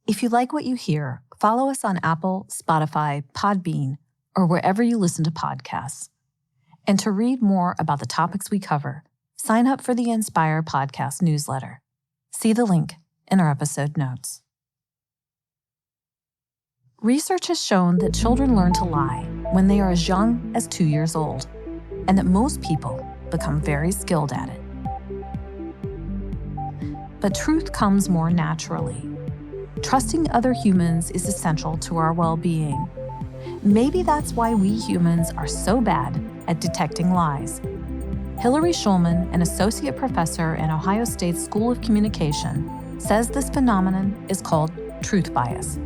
If you like what you hear, follow us on Apple, Spotify, Podbean, or wherever you listen to podcasts. And to read more about the topics we cover, sign up for the Inspire podcast newsletter. See the link in our episode notes. Research has shown that children learn to lie when they are as young as 2 years old, and that most people become very skilled at it. But truth comes more naturally. Trusting other humans is essential to our well-being. Maybe that's why we humans are so bad at detecting lies. Hilary Schulman, an associate professor in Ohio State's School of Communication, says this phenomenon is called truth bias.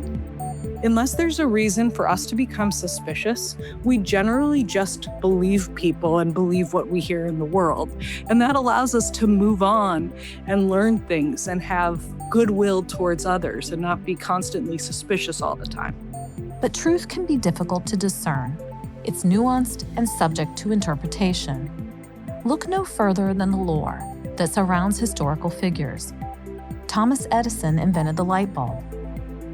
Unless there's a reason for us to become suspicious, we generally just believe people and believe what we hear in the world. And that allows us to move on and learn things and have goodwill towards others and not be constantly suspicious all the time. But truth can be difficult to discern. It's nuanced and subject to interpretation. Look no further than the lore that surrounds historical figures. Thomas Edison invented the light bulb.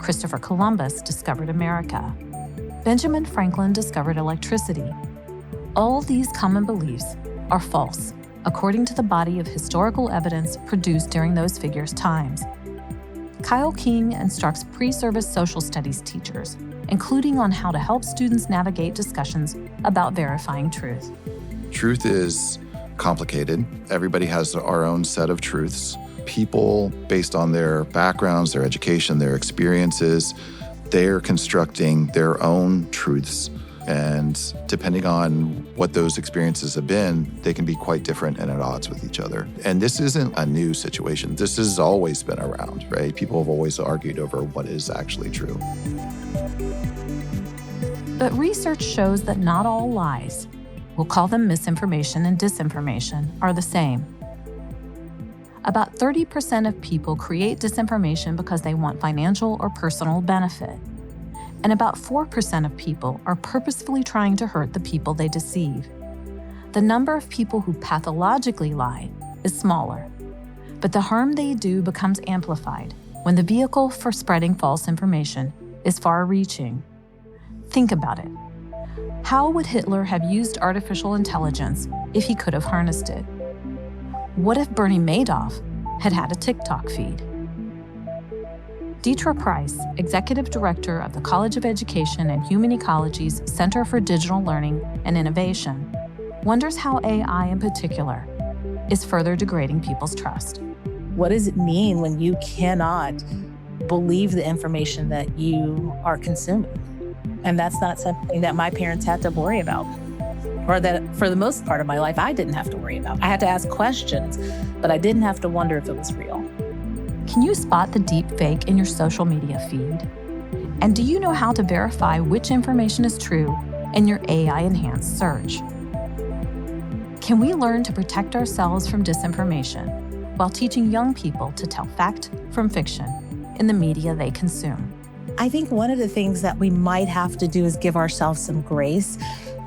Christopher Columbus discovered America. Benjamin Franklin discovered electricity. All these common beliefs are false, according to the body of historical evidence produced during those figures' times. Kyle King instructs pre-service social studies teachers, including on how to help students navigate discussions about verifying truth. Truth is complicated. Everybody has our own set of truths. People, based on their backgrounds, their education, their experiences, they're constructing their own truths. And depending on what those experiences have been, they can be quite different and at odds with each other. And this isn't a new situation. This has always been around, right? People have always argued over what is actually true. But research shows that not all lies, we'll call them misinformation and disinformation, are the same. About 30% of people create disinformation because they want financial or personal benefit. And about 4% of people are purposefully trying to hurt the people they deceive. The number of people who pathologically lie is smaller, but the harm they do becomes amplified when the vehicle for spreading false information is far-reaching. Think about it. How would Hitler have used artificial intelligence if he could have harnessed it? What if Bernie Madoff had had a TikTok feed? Deetra Price, Executive Director of the College of Education and Human Ecology's Center for Digital Learning and Innovation, wonders how AI in particular is further degrading people's trust. What does it mean when you cannot believe the information that you are consuming? And that's not something that my parents had to worry about, or that for the most part of my life, I didn't have to worry about. I had to ask questions, but I didn't have to wonder if it was real. Can you spot the deep fake in your social media feed? And do you know how to verify which information is true in your AI-enhanced search? Can we learn to protect ourselves from disinformation while teaching young people to tell fact from fiction in the media they consume? I think one of the things that we might have to do is give ourselves some grace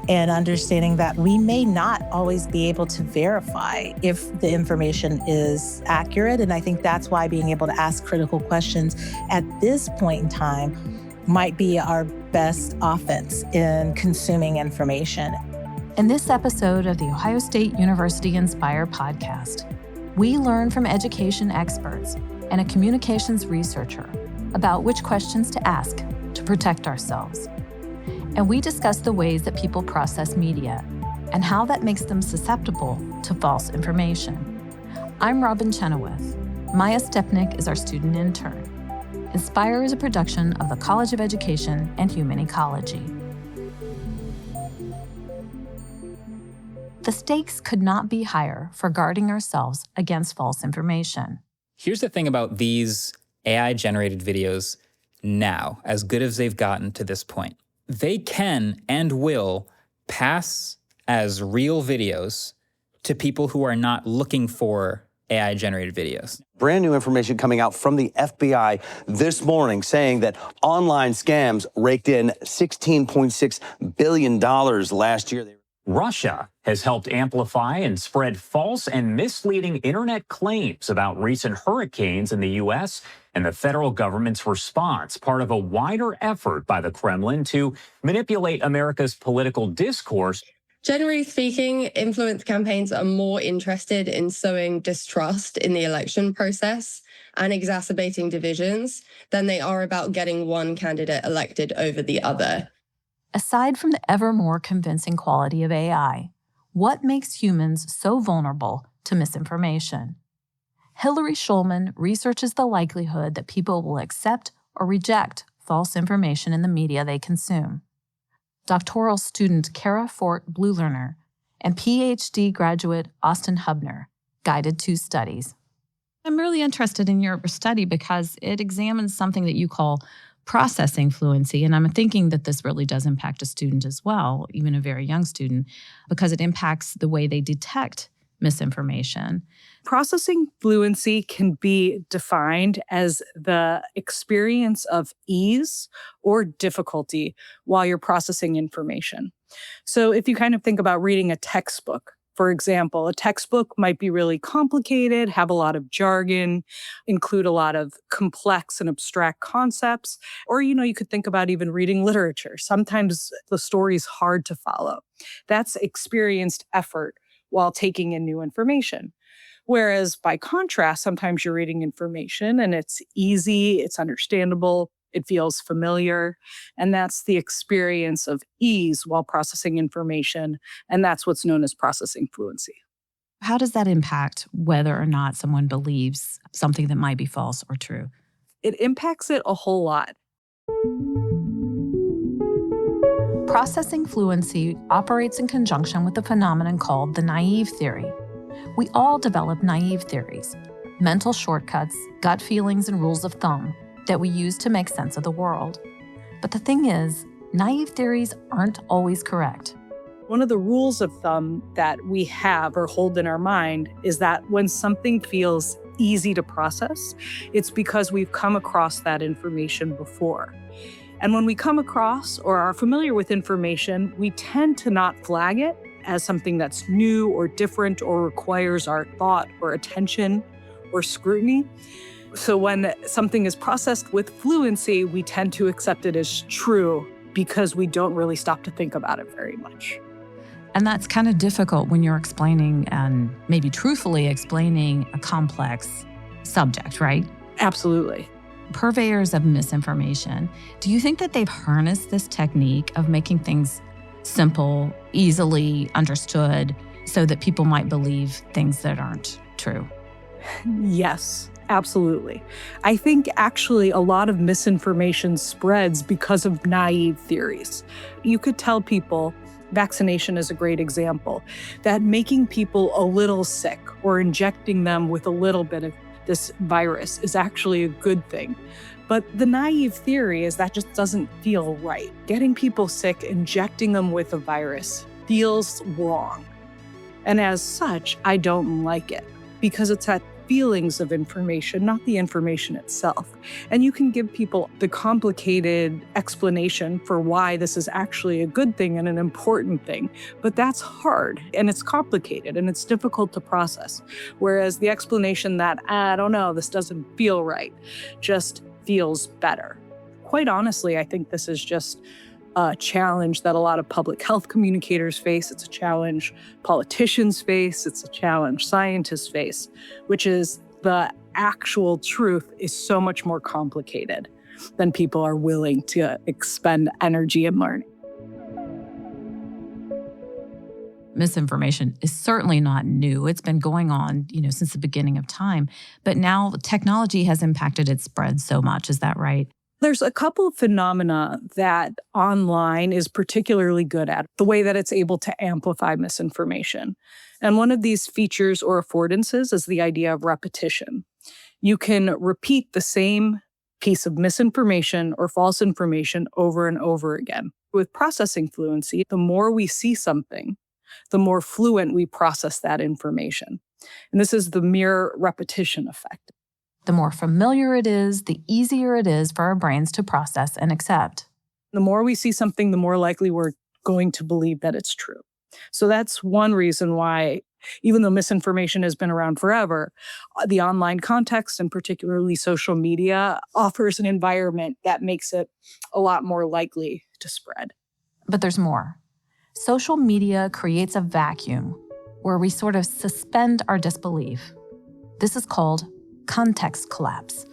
and understanding that we may not always be able to verify if the information is accurate. And I think that's why being able to ask critical questions at this point in time might be our best offense in consuming information. In this episode of the Ohio State University Inspire podcast, we learn from education experts and a communications researcher about which questions to ask to protect ourselves. And we discuss the ways that people process media and how that makes them susceptible to false information. I'm Robin Chenoweth. Maya Stepnick is our student intern. Inspire is a production of the College of Education and Human Ecology. The stakes could not be higher for guarding ourselves against false information. Here's the thing about these AI-generated videos now, as good as they've gotten to this point. They can and will pass as real videos to people who are not looking for AI-generated videos. Brand new information coming out from the FBI this morning saying that online scams raked in $16.6 billion last year. Russia has helped amplify and spread false and misleading internet claims about recent hurricanes in the U.S. and the federal government's response, part of a wider effort by the Kremlin to manipulate America's political discourse. Generally speaking, influence campaigns are more interested in sowing distrust in the election process and exacerbating divisions than they are about getting one candidate elected over the other. Aside from the ever more convincing quality of AI, what makes humans so vulnerable to misinformation? Hillary Schulman researches the likelihood that people will accept or reject false information in the media they consume. Doctoral student Kara Fort Blulerner and PhD graduate Austin Hubner guided 2 studies. I'm really interested in your study because it examines something that you call processing fluency, and I'm thinking that this really does impact a student as well, even a very young student, because it impacts the way they detect misinformation. Processing fluency can be defined as the experience of ease or difficulty while you're processing information. So if you kind of think about reading a textbook, for example, a textbook might be really complicated, have a lot of jargon, include a lot of complex and abstract concepts. Or, you could think about even reading literature. Sometimes the story is hard to follow. That's experienced effort while taking in new information. Whereas by contrast, sometimes you're reading information and it's easy, it's understandable, it feels familiar. And that's the experience of ease while processing information. And that's what's known as processing fluency. How does that impact whether or not someone believes something that might be false or true? It impacts it a whole lot. Processing fluency operates in conjunction with a phenomenon called the naive theory. We all develop naive theories, mental shortcuts, gut feelings, and rules of thumb that we use to make sense of the world. But the thing is, naive theories aren't always correct. One of the rules of thumb that we have or hold in our mind is that when something feels easy to process, it's because we've come across that information before. And when we come across or are familiar with information, we tend to not flag it as something that's new or different or requires our thought or attention or scrutiny. So when something is processed with fluency, we tend to accept it as true because we don't really stop to think about it very much. And that's kind of difficult when you're explaining and maybe truthfully explaining a complex subject, right? Absolutely. Purveyors of misinformation, do you think that they've harnessed this technique of making things simple, easily understood, so that people might believe things that aren't true? Yes, absolutely. I think actually a lot of misinformation spreads because of naive theories. You could tell people, vaccination is a great example, that making people a little sick or injecting them with a little bit of this virus is actually a good thing. But the naive theory is that just doesn't feel right. Getting people sick, injecting them with a virus feels wrong. And as such, I don't like it because it's that feelings of information, not the information itself. And you can give people the complicated explanation for why this is actually a good thing and an important thing, but that's hard and it's complicated and it's difficult to process. Whereas the explanation that, I don't know, this doesn't feel right, just feels better. Quite honestly, I think this is just a challenge that a lot of public health communicators face. It's a challenge politicians face. It's a challenge scientists face, which is the actual truth is so much more complicated than people are willing to expend energy in learning. Misinformation is certainly not new. It's been going on, since the beginning of time. But now technology has impacted its spread so much. Is that right? There's a couple of phenomena that online is particularly good at, the way that it's able to amplify misinformation. And one of these features or affordances is the idea of repetition. You can repeat the same piece of misinformation or false information over and over again. With processing fluency, the more we see something, the more fluent we process that information. And this is the mere repetition effect. The more familiar it is, the easier it is for our brains to process and accept. The more we see something, the more likely we're going to believe that it's true. So that's one reason why Even though misinformation has been around forever, the online context, and particularly social media, offers an environment that makes it a lot more likely to spread. But there's more. Social media creates a vacuum where we sort of suspend our disbelief. This is called context collapse.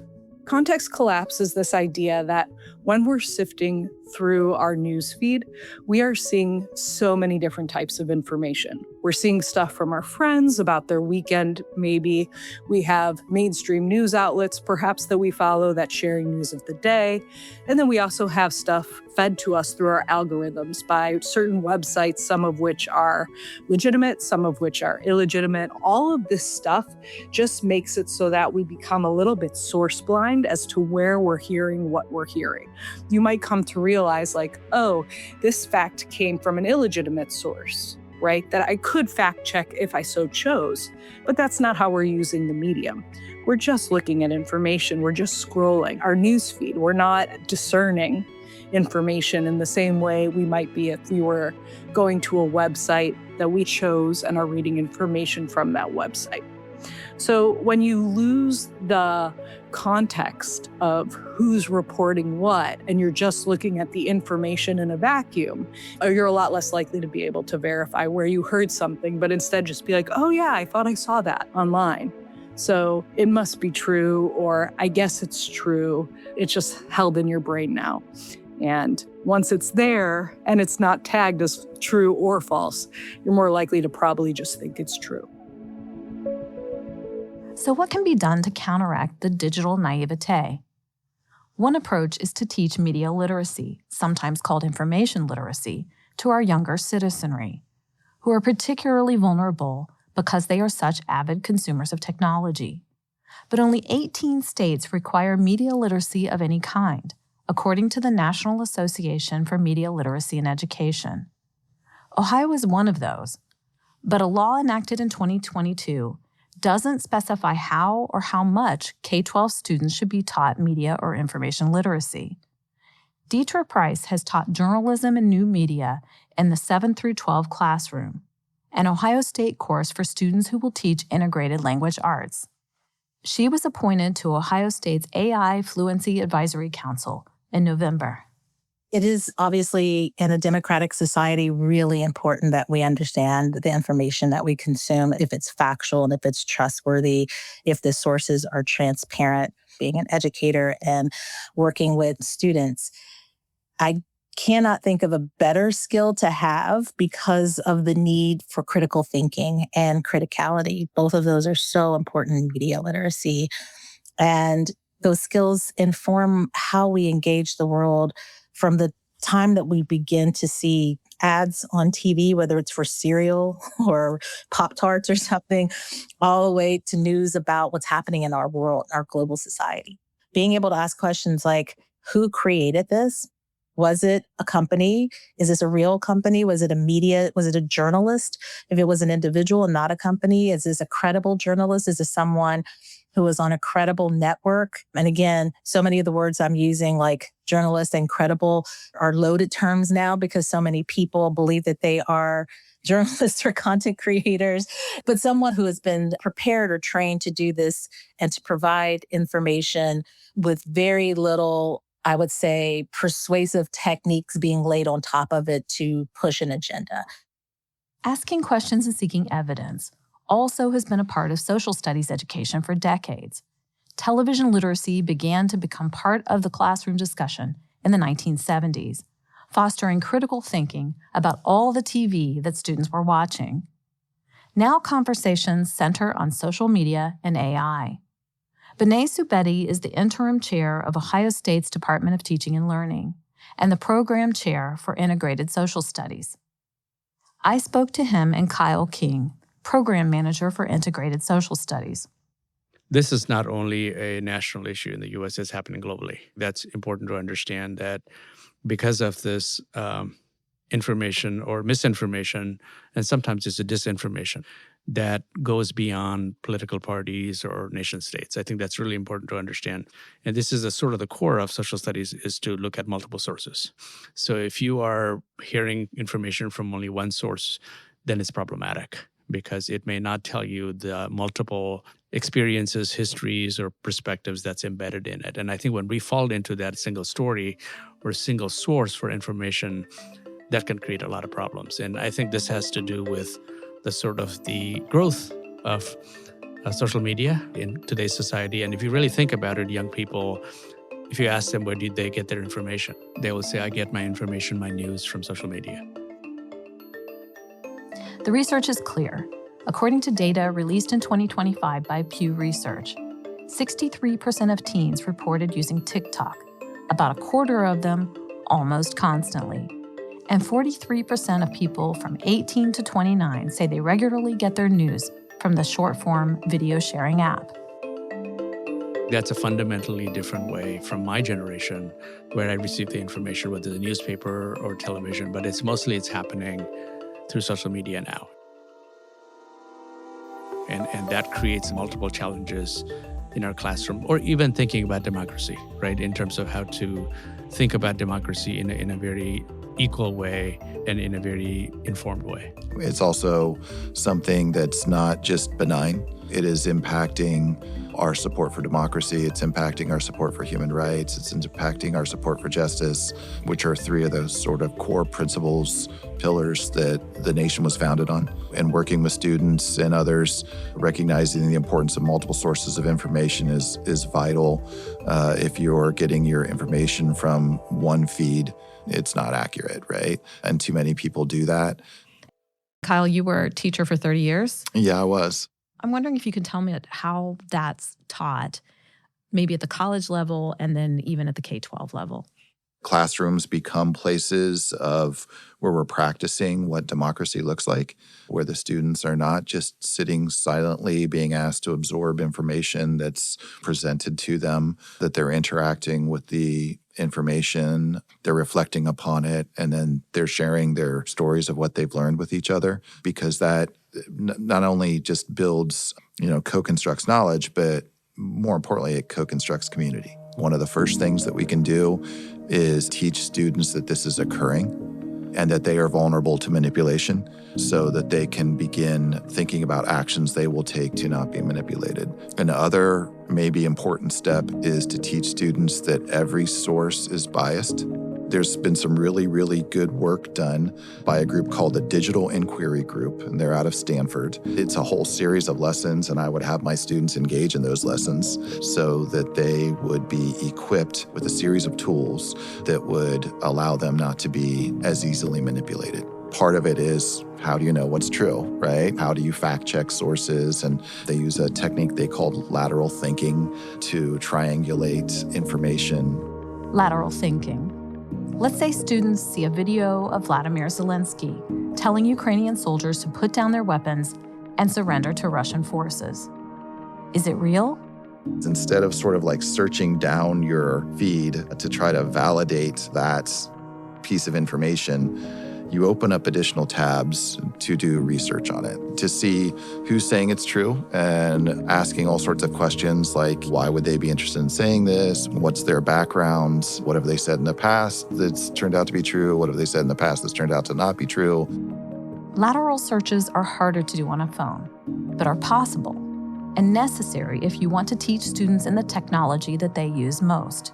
Context collapse is this idea that when we're sifting through our newsfeed, we are seeing so many different types of information. We're seeing stuff from our friends about their weekend, maybe. We have mainstream news outlets, perhaps, that we follow that's sharing news of the day. And then we also have stuff fed to us through our algorithms by certain websites, some of which are legitimate, some of which are illegitimate. All of this stuff just makes it so that we become a little bit source blind as to where we're hearing what we're hearing. You might come to realize, like, oh, this fact came from an illegitimate source, right? That I could fact check if I so chose, but that's not how we're using the medium. We're just looking at information. We're just scrolling our newsfeed. We're not discerning information in the same way we might be if we were going to a website that we chose and are reading information from that website. So when you lose the context of who's reporting what, and you're just looking at the information in a vacuum, you're a lot less likely to be able to verify where you heard something, but instead just be like, oh yeah, I thought I saw that online. So it must be true, or I guess it's true. It's just held in your brain now. And once it's there and it's not tagged as true or false, you're more likely to probably just think it's true. So what can be done to counteract the digital naivete? One approach is to teach media literacy, sometimes called information literacy, to our younger citizenry, who are particularly vulnerable because they are such avid consumers of technology. But only 18 states require media literacy of any kind, according to the National Association for Media Literacy and Education. Ohio is one of those, but a law enacted in 2022 doesn't specify how or how much K-12 students should be taught media or information literacy. Deetra Price has taught journalism and new media in the 7 through 12 classroom, an Ohio State course for students who will teach integrated language arts. She was appointed to Ohio State's AI Fluency Advisory Council in November. It is obviously, in a democratic society, really important that we understand the information that we consume, if it's factual and if it's trustworthy, if the sources are transparent. Being an educator and working with students, I cannot think of a better skill to have because of the need for critical thinking and criticality. Both of those are so important in media literacy. And those skills inform how we engage the world from the time that we begin to see ads on TV, whether it's for cereal or Pop-Tarts or something, all the way to news about what's happening in our world, our global society. Being able to ask questions like, who created this? Was it a company? Is this a real company? Was it a media? Was it a journalist? If it was an individual and not a company, is this a credible journalist? Is this someone who is on a credible network? And again, so many of the words I'm using, like journalist and credible, are loaded terms now because so many people believe that they are journalists or content creators. But someone who has been prepared or trained to do this and to provide information with very little, I would say, persuasive techniques being laid on top of it to push an agenda. Asking questions and seeking evidence also has been a part of social studies education for decades. Television literacy began to become part of the classroom discussion in the 1970s, fostering critical thinking about all the TV that students were watching. Now conversations center on social media and AI. Bené Subedi is the interim chair of Ohio State's Department of Teaching and Learning and the program chair for Integrated Social Studies. I spoke to him and Kyle King, program manager for Integrated Social Studies. This is not only a national issue in the U.S., it's happening globally. That's important to understand, that because of this information or misinformation, and sometimes it's a disinformation, that goes beyond political parties or nation states. I think that's really important to understand. And this is a sort of the core of social studies, is to look at multiple sources. So if you are hearing information from only one source, then it's problematic, because it may not tell you the multiple experiences, histories, or perspectives that's embedded in it. And I think when we fall into that single story or single source for information, that can create a lot of problems. And I think this has to do with the growth of social media in today's society. And if you really think about it, young people, if you ask them where did they get their information, they will say, I get my information, my news from social media. The research is clear. According to data released in 2025 by Pew Research, 63% of teens reported using TikTok, about a quarter of them almost constantly. And 43% of people from 18 to 29 say they regularly get their news from the short-form video sharing app. That's a fundamentally different way from my generation where I receive the information, whether the newspaper or television, but it's happening through social media now. And that creates multiple challenges in our classroom, or even thinking about democracy, right? In terms of how to think about democracy in a very equal way and in a very informed way. It's also something that's not just benign. It is impacting our support for democracy. It's impacting our support for human rights. It's impacting our support for justice, which are three of those sort of core principles, pillars that the nation was founded on. And working with students and others, recognizing the importance of multiple sources of information is vital. If you're getting your information from one feed, it's not accurate, right? And too many people do that. Kyle, you were a teacher for 30 years. Yeah, I was. I'm wondering if you could tell me how that's taught, maybe at the college level and then even at the K-12 level. Classrooms become places of where we're practicing what democracy looks like, where the students are not just sitting silently being asked to absorb information that's presented to them, that they're interacting with the information, they're reflecting upon it, and then they're sharing their stories of what they've learned with each other, because that not only just builds, co-constructs knowledge, but more importantly, it co-constructs community. One of the first things that we can do is teach students that this is occurring and that they are vulnerable to manipulation so that they can begin thinking about actions they will take to not be manipulated. Another maybe important step is to teach students that every source is biased. There's been some really, really good work done by a group called the Digital Inquiry Group, and they're out of Stanford. It's a whole series of lessons, and I would have my students engage in those lessons so that they would be equipped with a series of tools that would allow them not to be as easily manipulated. Part of it is, how do you know what's true, right? How do you fact check sources? And they use a technique they call lateral thinking to triangulate information. Lateral thinking. Let's say students see a video of Vladimir Zelensky telling Ukrainian soldiers to put down their weapons and surrender to Russian forces. Is it real? Instead of sort of like searching down your feed to try to validate that piece of information, you open up additional tabs to do research on it, to see who's saying it's true and asking all sorts of questions like, why would they be interested in saying this? What's their background? What have they said in the past that's turned out to be true? What have they said in the past that's turned out to not be true? Lateral searches are harder to do on a phone, but are possible and necessary if you want to teach students in the technology that they use most.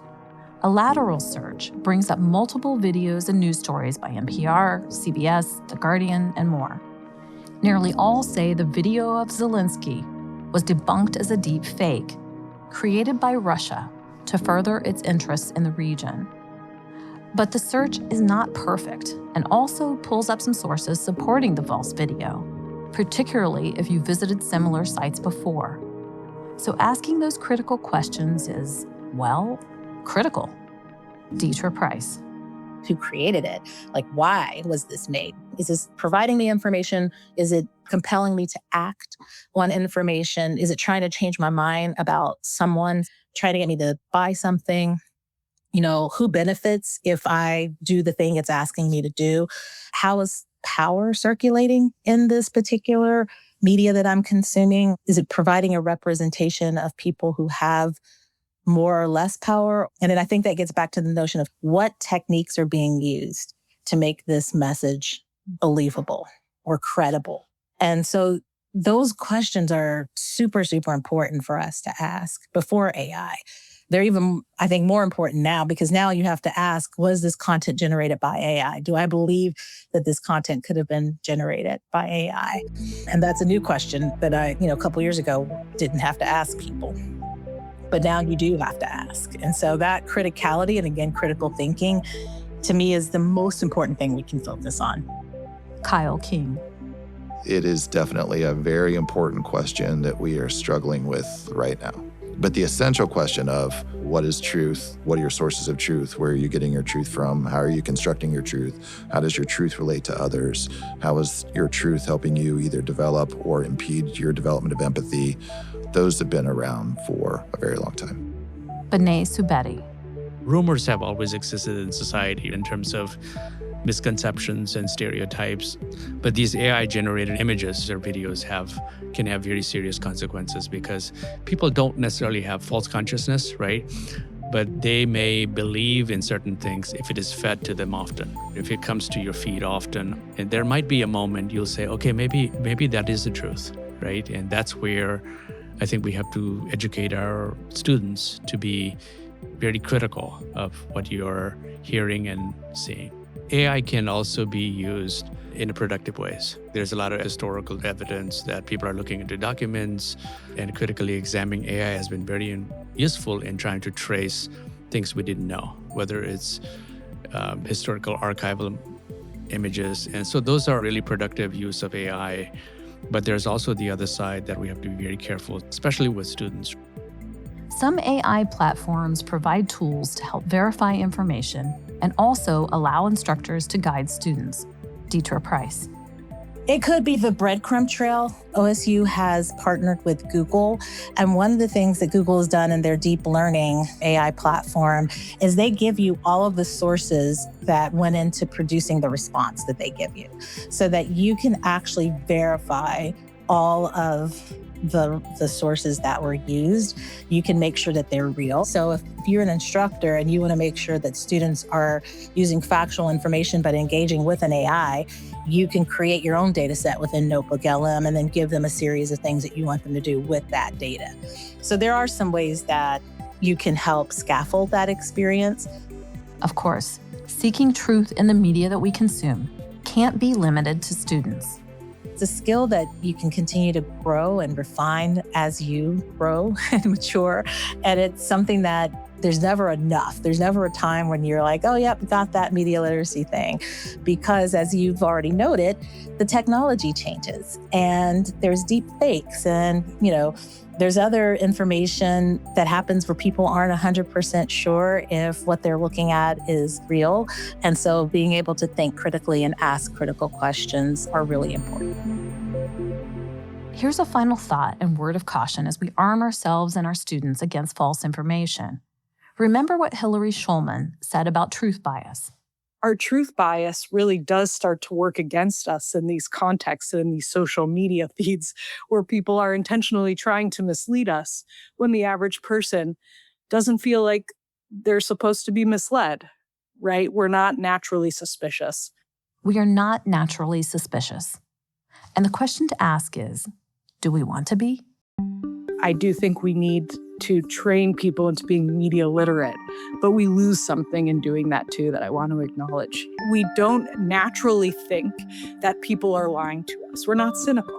A lateral search brings up multiple videos and news stories by NPR, CBS, The Guardian, and more. Nearly all say the video of Zelensky was debunked as a deep fake, created by Russia to further its interests in the region. But the search is not perfect and also pulls up some sources supporting the false video, particularly if you visited similar sites before. So asking those critical questions is, well, critical. Deetra Price. Who created it? Like, why was this made? Is this providing me information? Is it compelling me to act on information? Is it trying to change my mind about someone, trying to get me to buy something? Who benefits if I do the thing it's asking me to do? How is power circulating in this particular media that I'm consuming? Is it providing a representation of people who have more or less power? And then I think that gets back to the notion of what techniques are being used to make this message believable or credible. And so those questions are super, super important for us to ask before AI. They're even, I think, more important now because now you have to ask, was this content generated by AI? Do I believe that this content could have been generated by AI? And that's a new question that I, a couple years ago didn't have to ask people. But now you do have to ask. And so that criticality and again, critical thinking to me is the most important thing we can focus on. Kyle King. It is definitely a very important question that we are struggling with right now. But the essential question of what is truth? What are your sources of truth? Where are you getting your truth from? How are you constructing your truth? How does your truth relate to others? How is your truth helping you either develop or impede your development of empathy? Those have been around for a very long time. Benet Subedi. Rumors have always existed in society in terms of misconceptions and stereotypes, but these AI-generated images or videos can have very serious consequences because people don't necessarily have false consciousness, right? But they may believe in certain things if it is fed to them often, if it comes to your feed often. And there might be a moment you'll say, okay, maybe that is the truth, right? And that's where I think we have to educate our students to be very critical of what you're hearing and seeing. AI can also be used in productive ways. There's a lot of historical evidence that people are looking into documents and critically examining AI has been very useful in trying to trace things we didn't know, whether it's historical archival images. And so those are really productive use of AI. But there's also the other side that we have to be very careful, especially with students. Some AI platforms provide tools to help verify information and also allow instructors to guide students. Deetra Price. It could be the breadcrumb trail. OSU has partnered with Google. And one of the things that Google has done in their deep learning AI platform is they give you all of the sources that went into producing the response that they give you so that you can actually verify all of the sources that were used. You can make sure that they're real. So if you're an instructor and you want to make sure that students are using factual information but engaging with an AI, you can create your own data set within Notebook LM and then give them a series of things that you want them to do with that data. So there are some ways that you can help scaffold that experience. Of course, seeking truth in the media that we consume can't be limited to students. It's a skill that you can continue to grow and refine as you grow and mature. And it's something that there's never enough. There's never a time when you're like, oh, yep, got that media literacy thing. Because as you've already noted, the technology changes and there's deep fakes and, there's other information that happens where people aren't 100% sure if what they're looking at is real. And so being able to think critically and ask critical questions are really important. Here's a final thought and word of caution as we arm ourselves and our students against false information. Remember what Hillary Schulman said about truth bias. Our truth bias really does start to work against us in these contexts and in these social media feeds where people are intentionally trying to mislead us when the average person doesn't feel like they're supposed to be misled, right? We're not naturally suspicious. We are not naturally suspicious. And the question to ask is, do we want to be? I do think we need to train people into being media literate, but we lose something in doing that too that I want to acknowledge. We don't naturally think that people are lying to us. We're not cynical.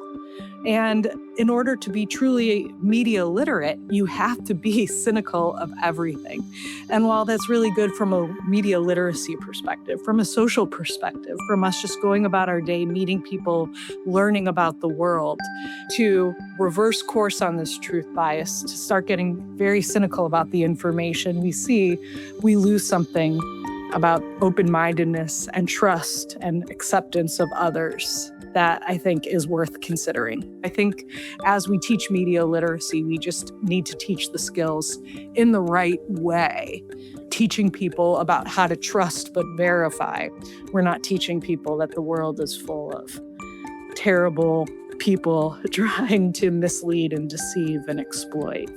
And in order to be truly media literate, you have to be cynical of everything. And while that's really good from a media literacy perspective, from a social perspective, from us just going about our day, meeting people, learning about the world, to reverse course on this truth bias, to start getting very cynical about the information we see, we lose something about open-mindedness and trust and acceptance of others that I think is worth considering. I think as we teach media literacy, we just need to teach the skills in the right way, teaching people about how to trust but verify. We're not teaching people that the world is full of terrible people trying to mislead and deceive and exploit.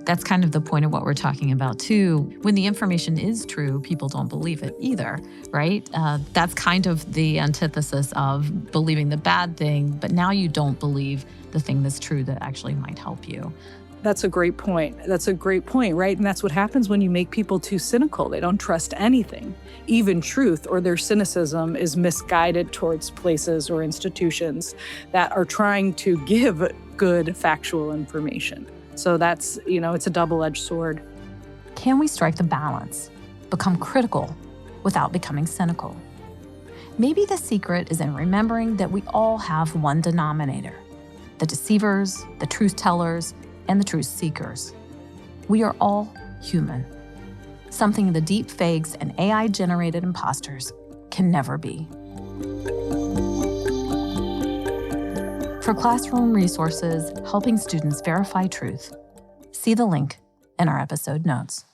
That's kind of the point of what we're talking about, too. When the information is true, people don't believe it either, right? That's kind of the antithesis of believing the bad thing, but now you don't believe the thing that's true that actually might help you. That's a great point. That's a great point, right? And that's what happens when you make people too cynical. They don't trust anything, even truth, or their cynicism is misguided towards places or institutions that are trying to give good factual information. So that's, it's a double-edged sword. Can we strike the balance, become critical without becoming cynical? Maybe the secret is in remembering that we all have one denominator: the deceivers, the truth tellers, and the truth seekers. We are all human, something the deep fakes and AI-generated imposters can never be. For classroom resources helping students verify truth, see the link in our episode notes.